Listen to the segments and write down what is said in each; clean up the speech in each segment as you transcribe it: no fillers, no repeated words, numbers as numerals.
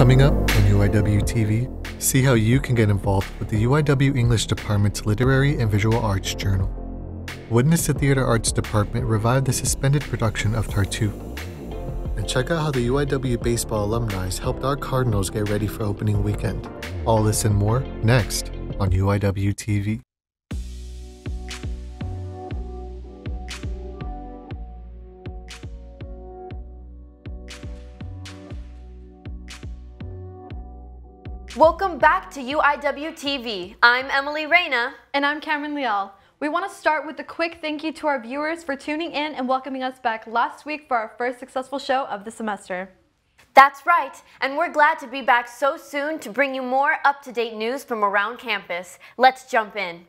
Coming up on UIWtv, see how you can get involved with the UIW English Department's Literary and Visual Arts Journal. Witness the Theater Arts Department revive the suspended production of Tartuffe. And check out how the UIW baseball alumni helped our Cardinals get ready for opening weekend. All this and more next on UIWtv. Welcome back to UIWtv. I'm Emily Reyna. And I'm Cameron Leal. We want to start with a quick thank you to our viewers for tuning in and welcoming us back last week for our first successful show of the semester. That's right, and we're glad to be back so soon to bring you more up-to-date news from around campus. Let's jump in.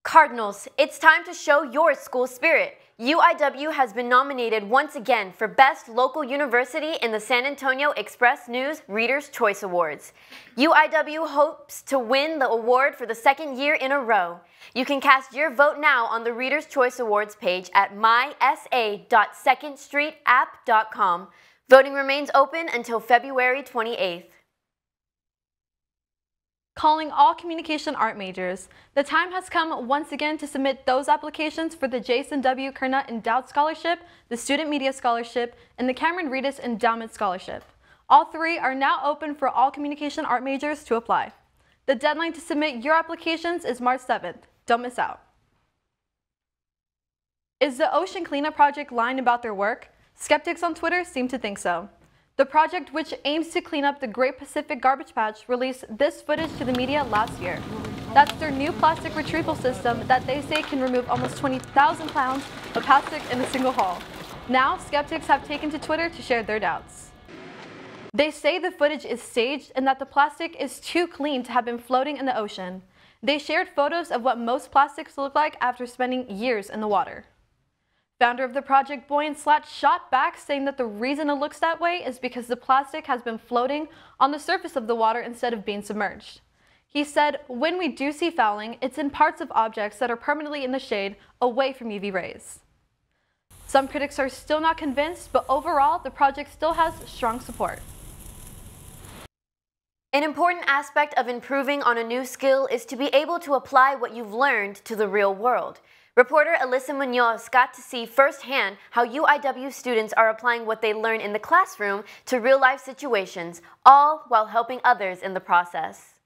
Cardinals, it's time to show your school spirit. UIW has been nominated once again for Best Local University in the San Antonio Express News Reader's Choice Awards. UIW hopes to win the award for the second year in a row. You can cast your vote now on the Reader's Choice Awards page at mysa.secondstreetapp.com. Voting remains open until February 28th. Calling all communication art majors. The time has come once again to submit those applications for the Jason W. Kernut Endowed Scholarship, the Student Media Scholarship, and the Cameron Reedus Endowment Scholarship. All three are now open for all communication art majors to apply. The deadline to submit your applications is March 7th. Don't miss out. Is the Ocean Cleanup Project lying about their work? Skeptics on Twitter seem to think so. The project, which aims to clean up the Great Pacific Garbage Patch, released this footage to the media last year. That's their new plastic retrieval system that they say can remove almost 20,000 pounds of plastic in a single haul. Now, skeptics have taken to Twitter to share their doubts. They say the footage is staged and that the plastic is too clean to have been floating in the ocean. They shared photos of what most plastics look like after spending years in the water. Founder of the project, Boyan Slat, shot back saying that the reason it looks that way is because the plastic has been floating on the surface of the water instead of being submerged. He said, when we do see fouling, it's in parts of objects that are permanently in the shade away from UV rays. Some critics are still not convinced, but overall, the project still has strong support. An important aspect of improving on a new skill is to be able to apply what you've learned to the real world. Reporter Alyssa Munoz got to see firsthand how UIW students are applying what they learn in the classroom to real-life situations, all while helping others in the process.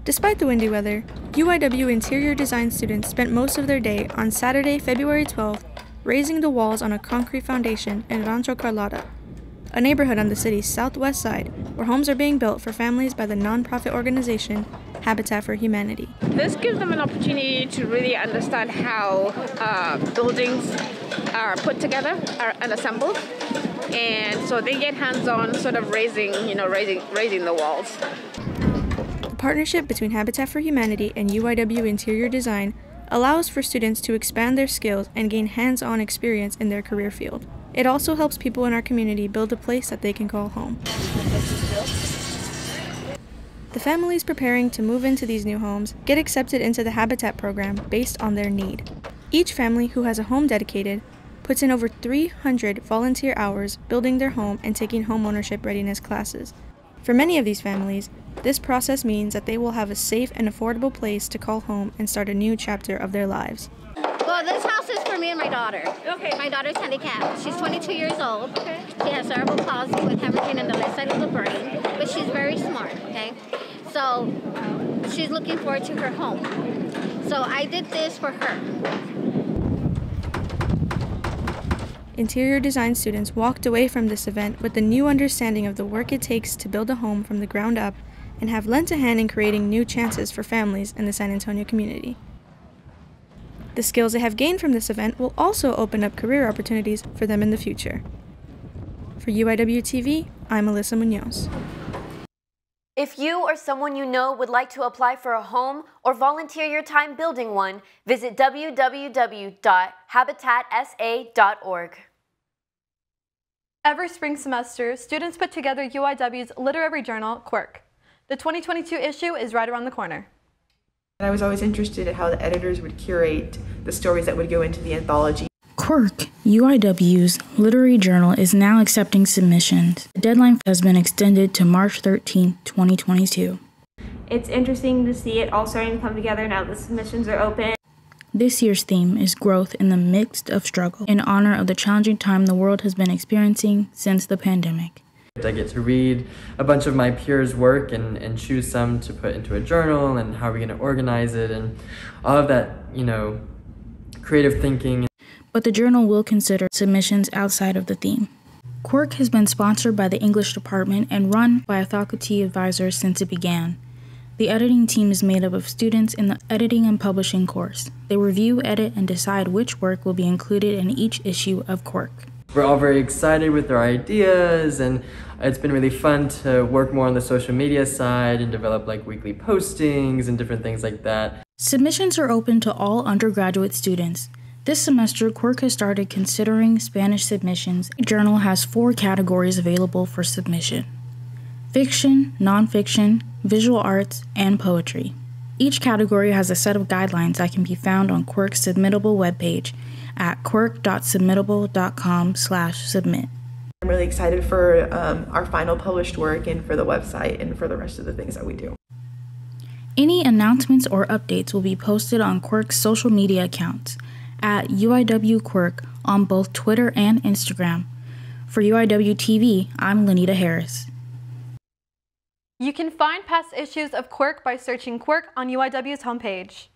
Despite the windy weather, UIW interior design students spent most of their day on Saturday, February 12th, raising the walls on a concrete foundation in Rancho Carlota, a neighborhood on the city's southwest side where homes are being built for families by the nonprofit organization Habitat for Humanity. This gives them an opportunity to really understand how buildings are put together and assembled, and so they get hands-on, sort of raising the walls. The partnership between Habitat for Humanity and UIW Interior Design allows for students to expand their skills and gain hands-on experience in their career field. It also helps people in our community build a place that they can call home. The families preparing to move into these new homes get accepted into the Habitat program based on their need. Each family who has a home dedicated puts in over 300 volunteer hours building their home and taking homeownership readiness classes. For many of these families, this process means that they will have a safe and affordable place to call home and start a new chapter of their lives. Well, this house is for me and my daughter. Okay. My daughter's handicapped. She's 22 years old. Okay. She has cerebral palsy with hemorrhaging in the left side of the brain, but she's very smart, okay? So she's looking forward to her home. So I did this for her. Interior design students walked away from this event with a new understanding of the work it takes to build a home from the ground up and have lent a hand in creating new chances for families in the San Antonio community. The skills they have gained from this event will also open up career opportunities for them in the future. For UIWtv, I'm Alyssa Munoz. If you or someone you know would like to apply for a home or volunteer your time building one, visit www.habitatsa.org. Every spring semester, students put together UIW's literary journal, Quirk. The 2022 issue is right around the corner. I was always interested in how the editors would curate the stories that would go into the anthology. Quirk, UIW's literary journal, is now accepting submissions. The deadline has been extended to March 13, 2022. It's interesting to see it all starting to come together now that the submissions are open. This year's theme is growth in the midst of struggle, in honor of the challenging time the world has been experiencing since the pandemic. I get to read a bunch of my peers' work and choose some to put into a journal, and how are we going to organize it, and all of that, creative thinking. But the journal will consider submissions outside of the theme. Quirk has been sponsored by the English department and run by a faculty advisor since it began. The editing team is made up of students in the editing and publishing course. They review, edit, and decide which work will be included in each issue of Quirk. We're all very excited with our ideas, and it's been really fun to work more on the social media side and develop weekly postings and different things like that. Submissions are open to all undergraduate students. This semester, Quirk has started considering Spanish submissions. The journal has 4 categories available for submission: fiction, nonfiction, visual arts, and poetry. Each category has a set of guidelines that can be found on Quirk's submittable webpage at quirk.submittable.com/submit. I'm really excited for our final published work and for the website and for the rest of the things that we do. Any announcements or updates will be posted on Quirk's social media accounts at UIW Quirk on both Twitter and Instagram. For UIWtv, I'm Lanita Harris. You can find past issues of Quirk by searching Quirk on UIW's homepage.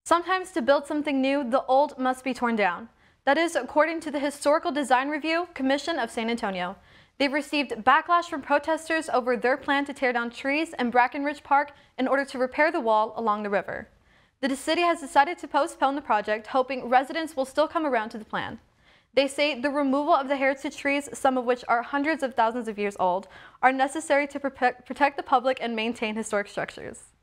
Sometimes to build something new, the old must be torn down. That is according to the Historical Design Review Commission of San Antonio. They've received backlash from protesters over their plan to tear down trees in Brackenridge Park in order to repair the wall along the river. The city has decided to postpone the project, hoping residents will still come around to the plan. They say the removal of the heritage trees, some of which are hundreds of thousands of years old, are necessary to protect the public and maintain historic structures.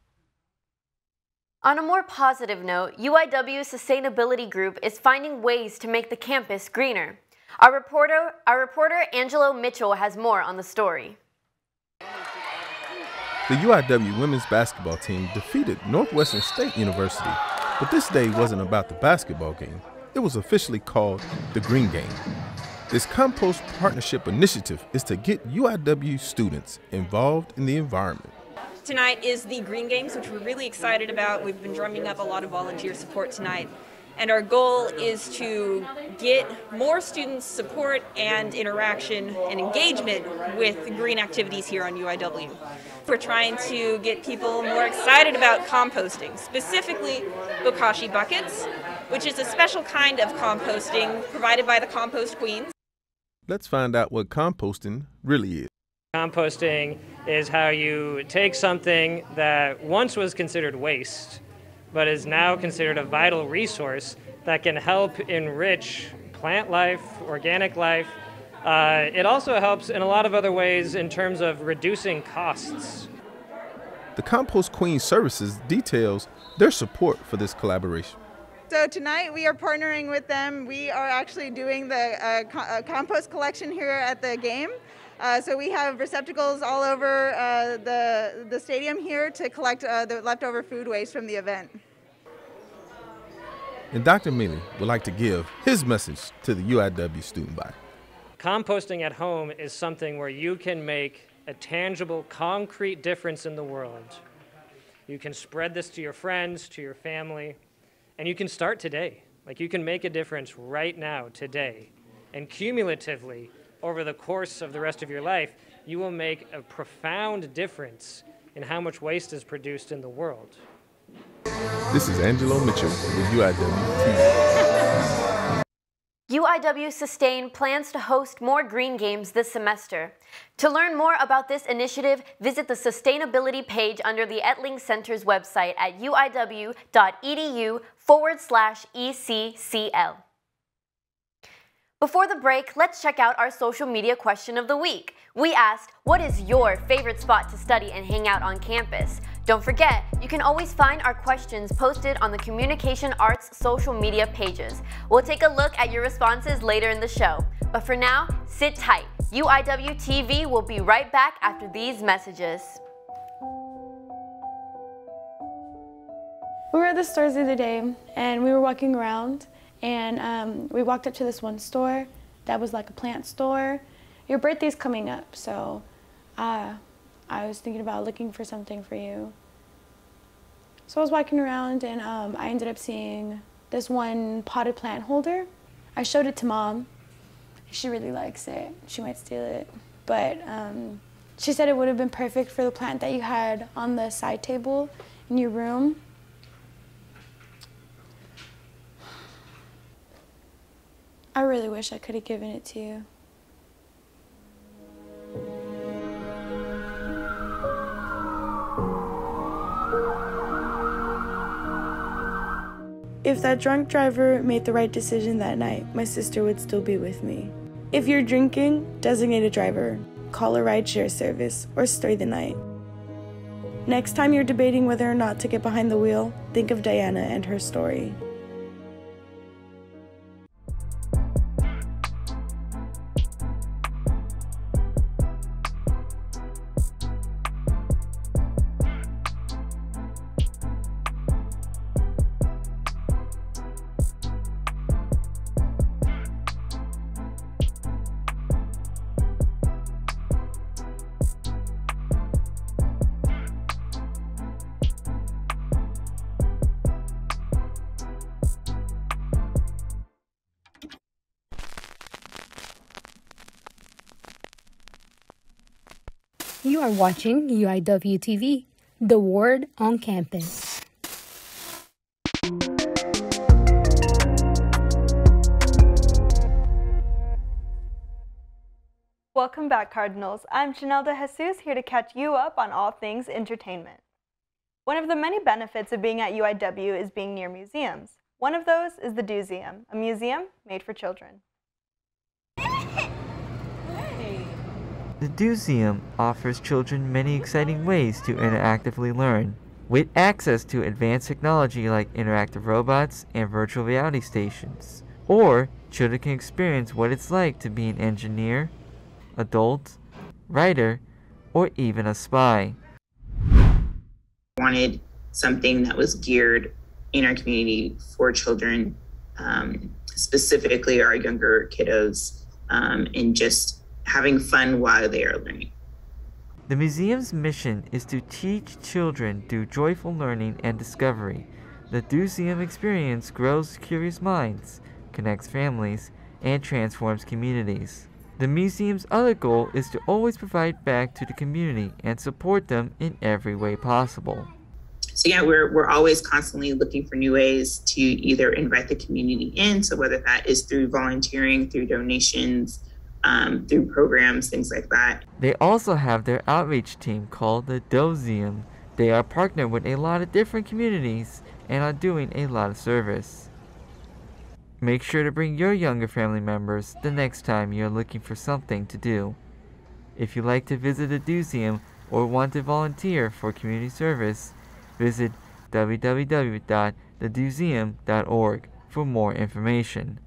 On a more positive note, UIW's sustainability group is finding ways to make the campus greener. Our reporter Angelo Mitchell has more on the story. The UIW women's basketball team defeated Northwestern State University, but this day wasn't about the basketball game. It was officially called the Green Game. This compost partnership initiative is to get UIW students involved in the environment. Tonight is the Green Games, which we're really excited about. We've been drumming up a lot of volunteer support tonight. And our goal is to get more students' support and interaction and engagement with green activities here on UIW. We're trying to get people more excited about composting, specifically bokashi buckets, which is a special kind of composting provided by the Compost Queens. Let's find out what composting really is. Composting is how you take something that once was considered waste, but is now considered a vital resource that can help enrich plant life, organic life. It also helps in a lot of other ways in terms of reducing costs. The Compost Queen Services details their support for this collaboration. So tonight we are partnering with them. We are actually doing the compost collection here at the game. So we have receptacles all over the stadium here to collect the leftover food waste from the event. And Dr. Mealy would like to give his message to the UIW student body. Composting at home is something where you can make a tangible, concrete difference in the world. You can spread this to your friends, to your family, and you can start today. You can make a difference right now, today. And cumulatively, over the course of the rest of your life, you will make a profound difference in how much waste is produced in the world. This is Angelo Mitchell with UIWtv. UIW Sustain plans to host more Green Games this semester. To learn more about this initiative, visit the sustainability page under the Etling Center's website at uiw.edu/ECCL. Before the break, let's check out our social media question of the week. We asked, what is your favorite spot to study and hang out on campus? Don't forget, you can always find our questions posted on the Communication Arts social media pages. We'll take a look at your responses later in the show. But for now, sit tight. UIWtv will be right back after these messages. We were at the stores the other day and we were walking around and we walked up to this one store that was like a plant store. Your birthday's coming up, so I was thinking about looking for something for you. So I was walking around, and I ended up seeing this one potted plant holder. I showed it to Mom. She really likes it. She might steal it, but she said it would have been perfect for the plant that you had on the side table in your room. I really wish I could have given it to you. If that drunk driver made the right decision that night, my sister would still be with me. If you're drinking, designate a driver, call a rideshare service, or stay the night. Next time you're debating whether or not to get behind the wheel, think of Diana and her story. You are watching UIWtv, the word on campus. Welcome back, Cardinals. I'm Janelle De Jesus, here to catch you up on all things entertainment. One of the many benefits of being at UIW is being near museums. One of those is the Doseum, a museum made for children. The Doseum offers children many exciting ways to interactively learn. With access to advanced technology like interactive robots and virtual reality stations. Or, children can experience what it's like to be an engineer, adult, writer, or even a spy. Wanted something that was geared in our community for children, specifically our younger kiddos, and just having fun while they are learning. The museum's mission is to teach children through joyful learning and discovery. The Doseum experience grows curious minds, connects families, and transforms communities. The museum's other goal is to always provide back to the community and support them in every way possible. So yeah, we're always constantly looking for new ways to either invite the community in, so whether that is through volunteering, through donations, through programs, things like that. They also have their outreach team called the Doseum. They are partnered with a lot of different communities and are doing a lot of service. Make sure to bring your younger family members the next time you're looking for something to do. If you'd like to visit the Doseum or want to volunteer for community service, visit www.thedoseum.org for more information.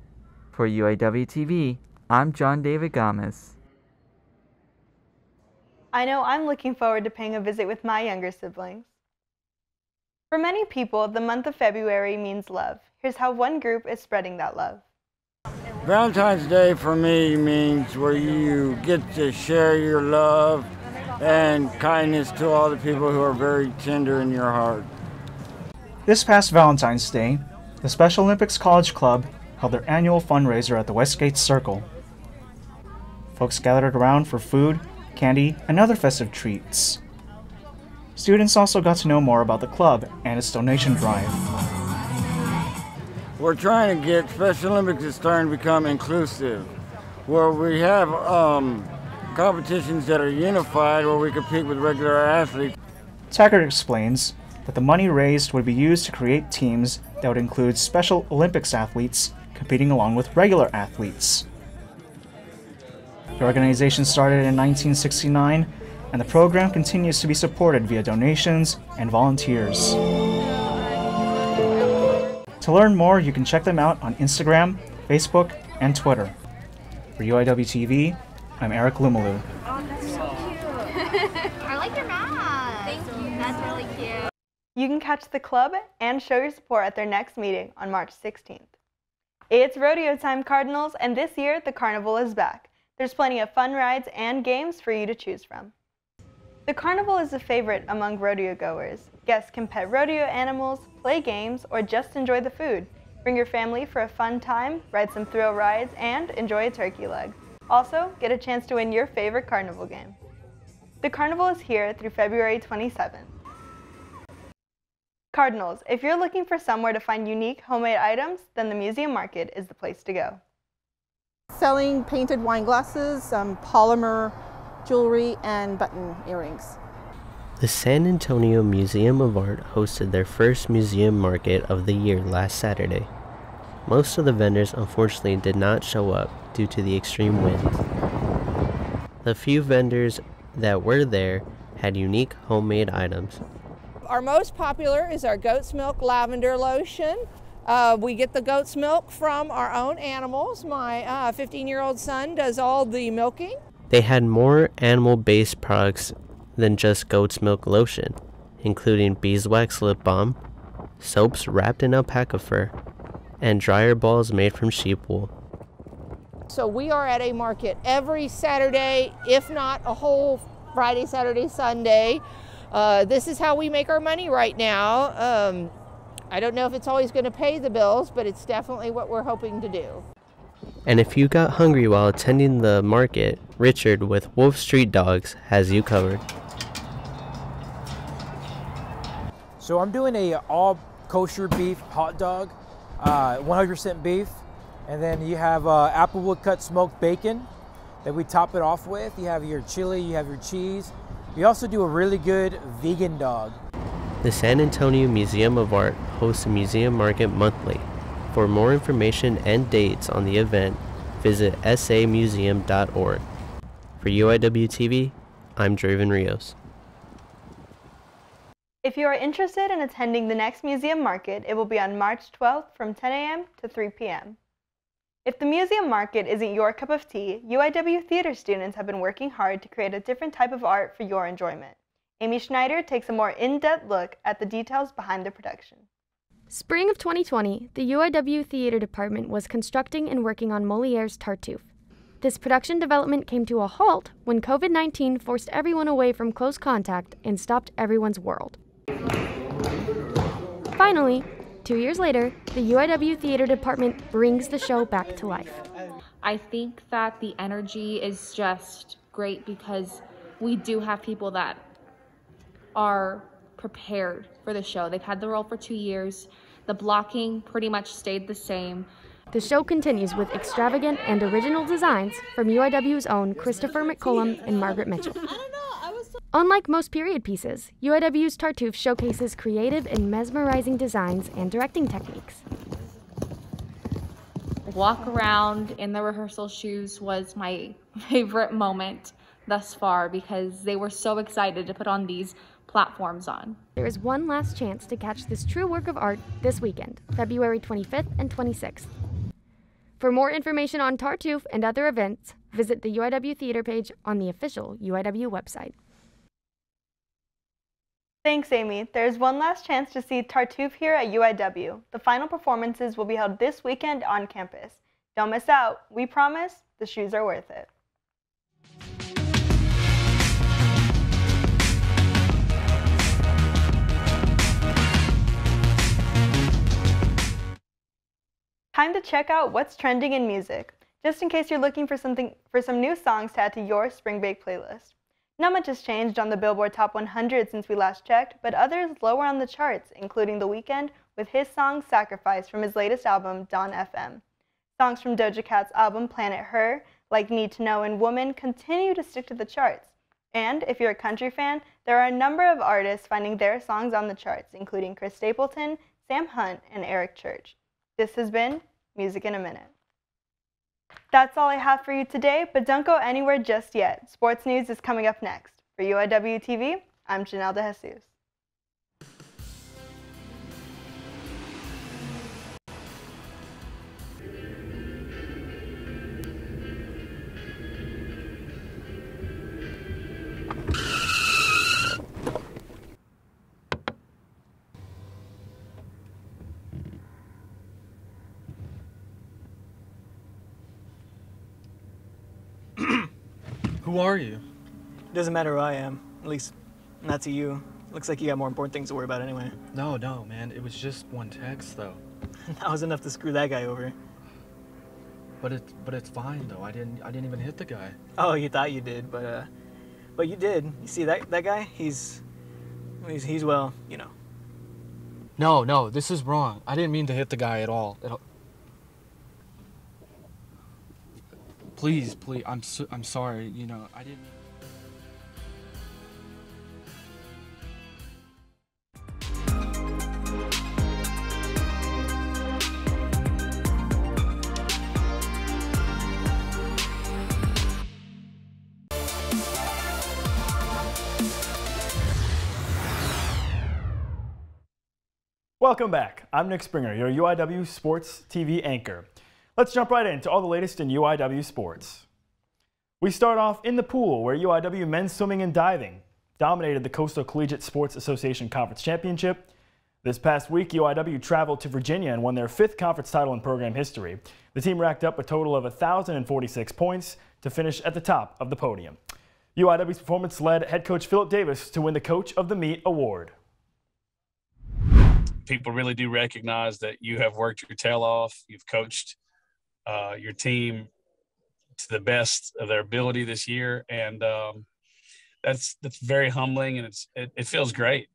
For UIWtv, I'm John David Gomez. I know I'm looking forward to paying a visit with my younger siblings. For many people, the month of February means love. Here's how one group is spreading that love. Valentine's Day for me means where you get to share your love and kindness to all the people who are very tender in your heart. This past Valentine's Day, the Special Olympics College Club held their annual fundraiser at the Westgate Circle. Folks gathered around for food, candy, and other festive treats. Students also got to know more about the club and its donation drive. We're trying to get Special Olympics is starting to become inclusive, where we have competitions that are unified, where we compete with regular athletes. Taggart explains that the money raised would be used to create teams that would include Special Olympics athletes competing along with regular athletes. The organization started in 1969, and the program continues to be supported via donations and volunteers. To learn more, you can check them out on Instagram, Facebook, and Twitter. For UIWtv, I'm Eric Lumalu. Oh, that's so cute. I like your mask. Thank you. That's really cute. You can catch the club and show your support at their next meeting on March 16th. It's rodeo time, Cardinals, and this year the carnival is back. There's plenty of fun rides and games for you to choose from. The carnival is a favorite among rodeo goers. Guests can pet rodeo animals, play games, or just enjoy the food. Bring your family for a fun time, ride some thrill rides, and enjoy a turkey leg. Also, get a chance to win your favorite carnival game. The carnival is here through February 27th. Cardinals, if you're looking for somewhere to find unique homemade items, then the Museum Market is the place to go. Selling painted wine glasses, polymer jewelry, and button earrings. The San Antonio Museum of Art hosted their first museum market of the year last Saturday. Most of the vendors unfortunately did not show up due to the extreme winds. The few vendors that were there had unique homemade items. Our most popular is our goat's milk lavender lotion. We get the goat's milk from our own animals. My 15-year-old son does all the milking. They had more animal-based products than just goat's milk lotion, including beeswax lip balm, soaps wrapped in alpaca fur, and dryer balls made from sheep wool. So we are at a market every Saturday, if not a whole Friday, Saturday, Sunday. This is how we make our money right now. I don't know if it's always going to pay the bills, but it's definitely what we're hoping to do. And if you got hungry while attending the market, Richard with Wolf Street Dogs has you covered. So I'm doing a all kosher beef hot dog, 100% beef, and then you have applewood cut smoked bacon that we top it off with. You have your chili, you have your cheese. We also do a really good vegan dog. The San Antonio Museum of Art hosts a museum market monthly. For more information and dates on the event, visit samuseum.org. For UIWtv, I'm Draven Rios. If you are interested in attending the next museum market, it will be on March 12th from 10 a.m. to 3 p.m. If the museum market isn't your cup of tea, UIW theater students have been working hard to create a different type of art for your enjoyment. Amy Schneider takes a more in-depth look at the details behind the production. Spring of 2020, the UIW Theater Department was constructing and working on Molière's Tartuffe. This production development came to a halt when COVID-19 forced everyone away from close contact and stopped everyone's world. Finally, 2 years later, the UIW Theater Department brings the show back to life. I think that the energy is just great because we do have people that are prepared for the show. They've had the role for 2 years. The blocking pretty much stayed the same. The show continues with extravagant and original designs from UIW's own Christopher McCollum and Margaret Mitchell. Unlike most period pieces, UIW's Tartuffe showcases creative and mesmerizing designs and directing techniques. Walk around in the rehearsal shoes was my favorite moment thus far because they were so excited to put on these platforms on. There is one last chance to catch this true work of art this weekend, February 25th and 26th. For more information on Tartuffe and other events, visit the UIW Theater page on the official UIW website. Thanks, Amy. There's one last chance to see Tartuffe here at UIW. The final performances will be held this weekend on campus. Don't miss out. We promise the shoes are worth it. Time to check out what's trending in music, just in case you're looking for some new songs to add to your Spring Break playlist. Not much has changed on the Billboard Top 100 since we last checked, but others lower on the charts, including The Weeknd with his song Sacrifice from his latest album, Dawn FM. Songs from Doja Cat's album Planet Her, like Need to Know and Woman, continue to stick to the charts. And if you're a country fan, there are a number of artists finding their songs on the charts, including Chris Stapleton, Sam Hunt, and Eric Church. This has been Music in a Minute. That's all I have for you today, but don't go anywhere just yet. Sports news is coming up next. For UIWtv, I'm Janelle De Jesus. Who are you? It doesn't matter who I am, at least not to you. Looks like you got more important things to worry about anyway. No, man. It was just one text, though. That was enough to screw that guy over. But it's fine though. I didn't even hit the guy. Oh, you thought you did, but you did. You see that guy? He's well, you know. No, this is wrong. I didn't mean to hit the guy at all. Please, I'm sorry. You know, I didn't. Welcome back. I'm Nick Springer, your UIW Sports TV anchor. Let's jump right into all the latest in UIW sports. We start off in the pool, where UIW men's swimming and diving dominated the Coastal Collegiate Sports Association Conference Championship. This past week, UIW traveled to Virginia and won their 5th conference title in program history. The team racked up a total of 1,046 points to finish at the top of the podium. UIW's performance led head coach Philip Davis to win the Coach of the Meet award. People really do recognize that you have worked your tail off. You've coached your team to the best of their ability this year, and that's very humbling, and it feels great.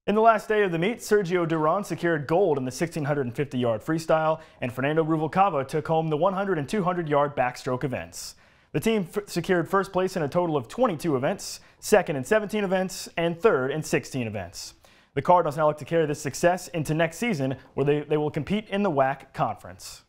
In the last day of the meet, Sergio Duran secured gold in the 1,650-yard freestyle, and Fernando Ruvalcaba took home the 100 and 200-yard backstroke events. The team secured first place in a total of 22 events, second in 17 events, and third in 16 events. The Cardinals now look to carry this success into next season, where they will compete in the WAC conference.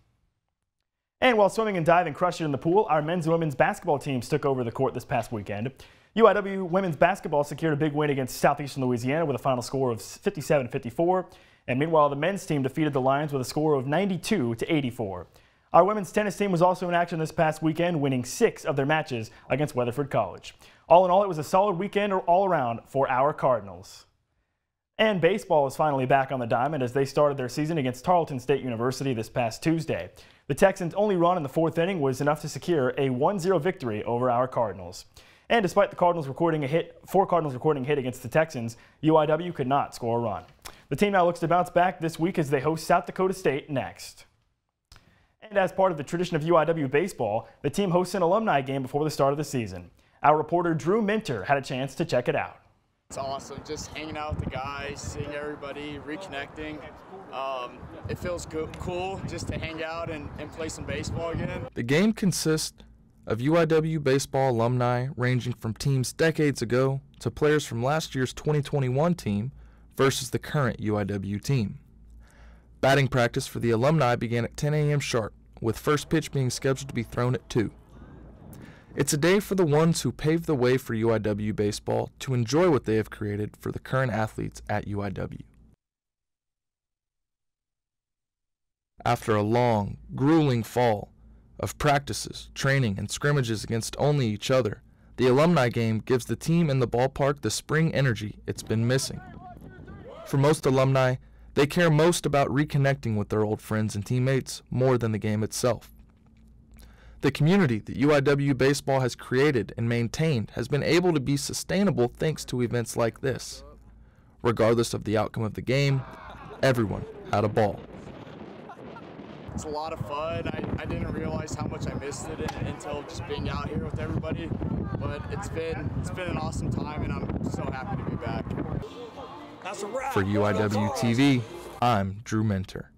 And while swimming and diving crushed it in the pool, our men's and women's basketball teams took over the court this past weekend. UIW women's basketball secured a big win against Southeastern Louisiana with a final score of 57-54. And meanwhile, the men's team defeated the Lions with a score of 92-84. Our women's tennis team was also in action this past weekend, winning 6 of their matches against Weatherford College. All in all, it was a solid weekend all around for our Cardinals. And baseball is finally back on the diamond as they started their season against Tarleton State University this past Tuesday. The Texans' only run in the 4th inning was enough to secure a 1-0 victory over our Cardinals. And despite the Cardinals recording a hit against the Texans, UIW could not score a run. The team now looks to bounce back this week as they host South Dakota State next. And as part of the tradition of UIW baseball, the team hosts an alumni game before the start of the season. Our reporter Drew Minter had a chance to check it out. It's awesome, just hanging out with the guys, seeing everybody, reconnecting. It feels cool just to hang out and play some baseball again. The game consists of UIW baseball alumni ranging from teams decades ago to players from last year's 2021 team versus the current UIW team. Batting practice for the alumni began at 10 a.m. sharp, with first pitch being scheduled to be thrown at 2. It's a day for the ones who paved the way for UIW baseball to enjoy what they have created for the current athletes at UIW. After a long, grueling fall of practices, training, and scrimmages against only each other, the alumni game gives the team in the ballpark the spring energy it's been missing. For most alumni, they care most about reconnecting with their old friends and teammates more than the game itself. The community that UIW baseball has created and maintained has been able to be sustainable thanks to events like this. Regardless of the outcome of the game, everyone had a ball. It's a lot of fun. I didn't realize how much I missed it until just being out here with everybody. But it's been an awesome time, and I'm so happy to be back. For UIWtv, I'm Drew Minter.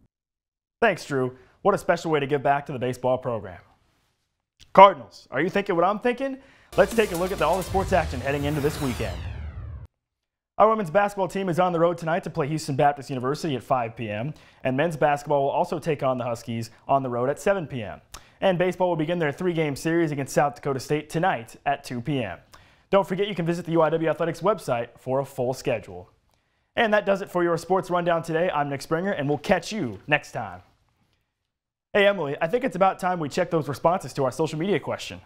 Thanks, Drew. What a special way to give back to the baseball program. Cardinals, are you thinking what I'm thinking? Let's take a look at all the sports action heading into this weekend. Our women's basketball team is on the road tonight to play Houston Baptist University at 5 p.m. And men's basketball will also take on the Huskies on the road at 7 p.m. And baseball will begin their 3-game series against South Dakota State tonight at 2 p.m. Don't forget you can visit the UIW Athletics website for a full schedule. And that does it for your sports rundown today. I'm Nick Springer, and we'll catch you next time. Hey, Emily, I think it's about time we check those responses to our social media question.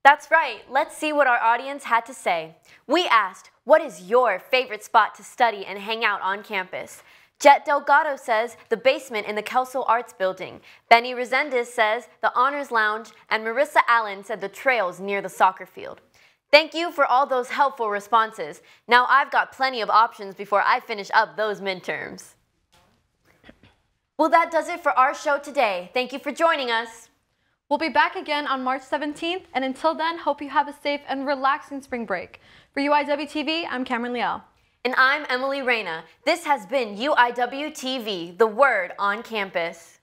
That's right. Let's see what our audience had to say. We asked, what is your favorite spot to study and hang out on campus? Jet Delgado says the basement in the Kelso Arts Building. Benny Resendez says the Honors Lounge, and Marissa Allen said the trails near the soccer field. Thank you for all those helpful responses. Now I've got plenty of options before I finish up those midterms. Well, that does it for our show today. Thank you for joining us. We'll be back again on March 17th, and until then, hope you have a safe and relaxing spring break. For UIWtv, I'm Cameron Liel. And I'm Emily Reyna. This has been UIWtv, the Word on Campus.